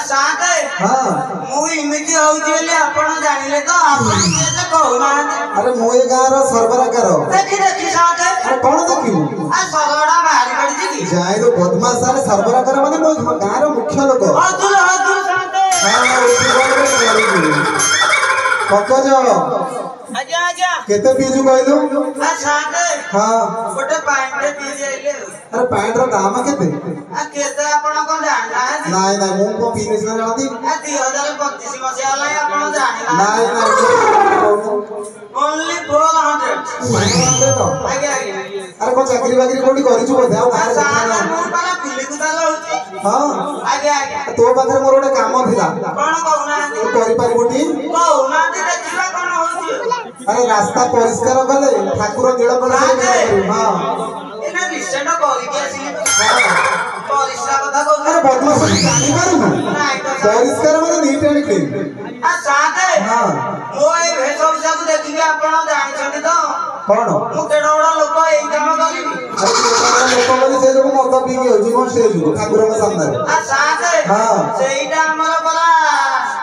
साथे हां मु इमिति होउची बोली आपण जानिले तो आपण से कहूना अरे मु ए गाँव रो सरबराकार देखि देखि साथे अरे कौन देखिबू आ सगड़ा बाहरी पड़ी की जाय तो बदमाश सारे सरबराकार माने मो गाँव रो मुख्य लोक अतुल साथे पकज आजा आजा केते पीजू कहलू आ साथे हां गोटे पाइंटे पी जाइले अरे पैंट रो दाम केते आ केते आपण कोन जानना है नाइ नाइ मु को पीने से जानती आ 2025 मसिया ला आपण जानना नाइ नाइ ओनली 400 तो आगे आगे अरे को चाकरी बाकरी कोडी करिछु बोधे आ साला मु पाला फुली कुदा लउची हां आगे आगे तो पाखरे मोर गोटे काम थिला कोन कहूना तू करि परिबोटी कहूना देखिबा कोन होउची अरे रास्ता परिष्कार कले ठाकुर नील कले हां एना रिसेंट करी के आसी परिष्कार कथा कहू अरे बदमाश जानि पारु परिष्कार माने नीट एंड क्लीन आ साथे हां मो ए भेषभूषा को देखिबे आपण जानि तो कोन मु केडा बडा लोक एई काम करिबी अरे लोक बोली से लोक मत पी के होजी कोन स्टेज को ठाकुर के सामने आ साथे हां सेईटा हमर बला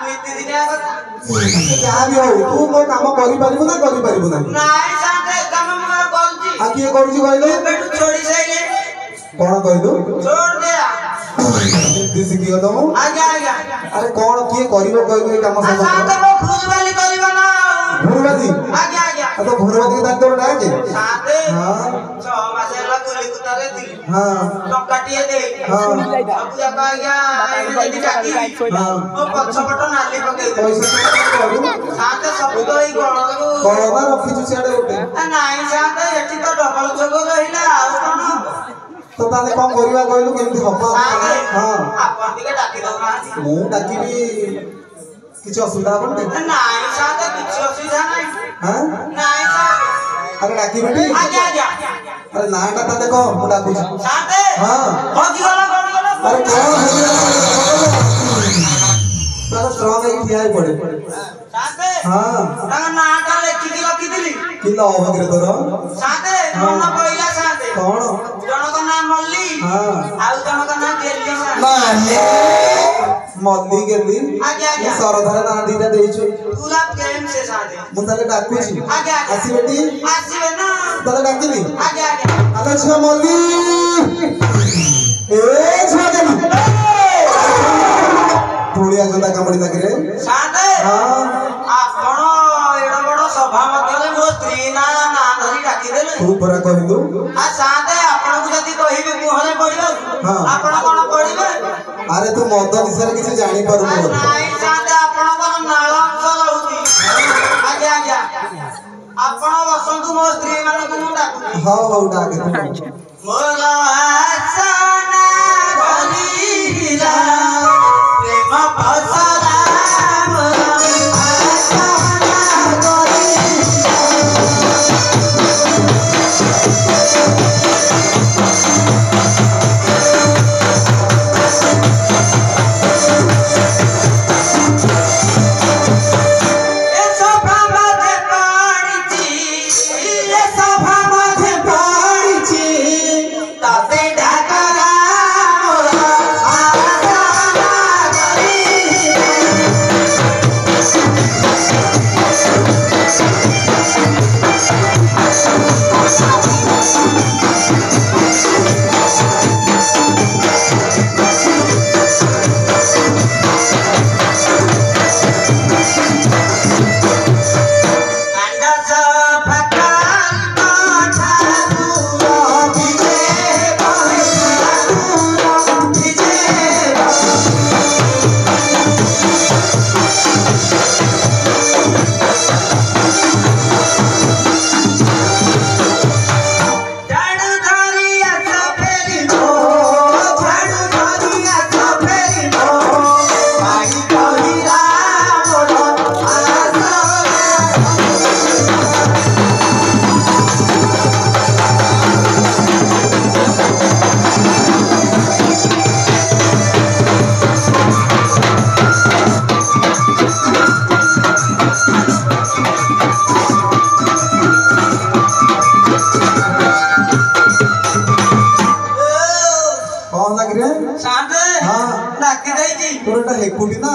नीति दिनिया कथा क्या भी हो तू मो काम करि परिबु ना करि परिबु ना नाइ साथे काम मु करजी आ किए करूची कहले बेटू छोड़ी साइले कोन कहलु छोड़ दे दिस कियो तो आगे आगे अरे कोन किए करिवो कहलु ए काम आ सब साथे वो फूलवाली करबा ना भुरबाजी आगे आगे तो भुरबाजी के दान तोड़ डाके साथे हां 6 मास होला गुली कुतारे थी हां टकाटिए दे हां सब जाका आज्ञा एदी टाकी हां ओ पछपट नाली पके पैसा करू साथे सब तो ई गणरू कोना रखिछु सियाडे उठे नाइ साथे एठी तो डबल जगह रहिला आ कोन तो ताले कोन करिवा कहलु केमति हबा हां आपन दिके डाकी दउना मु डाकिबी किछ असुविधा पड़ते नाइ साथे किछ असुविधा नाही हां नाइ साथे अरे डाकिबी आगे आगे अरे नाटा ता देखो मु डाकू साथे हां होगी गला अरे कोन तारा स्ट्रांग है ठिया पड़े साथे हां ता नाटा लेखि के रखि दिली किला अवग्रे तोर साथे मन पहिला साथे कोन जनक नाम मल्ली हां आउ जनक नाम गेली माने मल्ली गेली आगे आगे सरधर ना दीटा देइछु पूरा प्रेम से साथे मु ताले डाकुछि आगे आगे आसी बेटी आसीबे ना ताले डाकिली आगे आगे आलो छुआ मल्ली ए छुआ गेली थोड़िया जंदा कामड़ी लागे साथे हां आपण एडा बडो सभा मध्ये मो स्त्री ना धरी डाकी देले तू परा कहलु आ साथे आपण को जदी कहिबे मुहरे पड़िबो हां आपण कोन पड़िबे अरे तू मद विषय किसी जानी पारु मोर नाइ साथे आपण कोन नाळ अंश लउती आगे आगे आपण वसंतु मो स्त्री मान को मु डाकू हां हां डाके मोर आसना गलीला प्रेम पसरा ताते ढाकरा मोरा आसना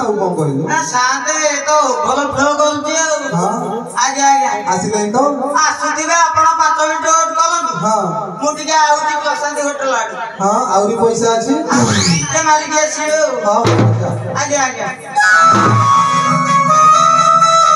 ଆଉ କଣ କହିଲୁ ନା ସାତେ ତ ଭଲ ଫ୍ଲୋ କରୁଛି ଆଉ ହଁ ଆଜ୍ଞା ଆଜ୍ଞା ଆସିଲେଣି ତ ଆସୁଥିବେ ଆପଣ 5 ମିନିଟ୍ ୱେଟ୍ କରନ୍ତୁ ହଁ ମୁଁ ଟିକେ ଆଉଛି ପ୍ରଶାନ୍ତି ହୋଟେଲ ଆଡେ ହଁ ଆହୁରି ପଇସା ଅଛି ଟିକେ ମାରିକି ଆସିବେ ଆଉ ହଁ ଆଜ୍ଞା ଆଜ୍ଞା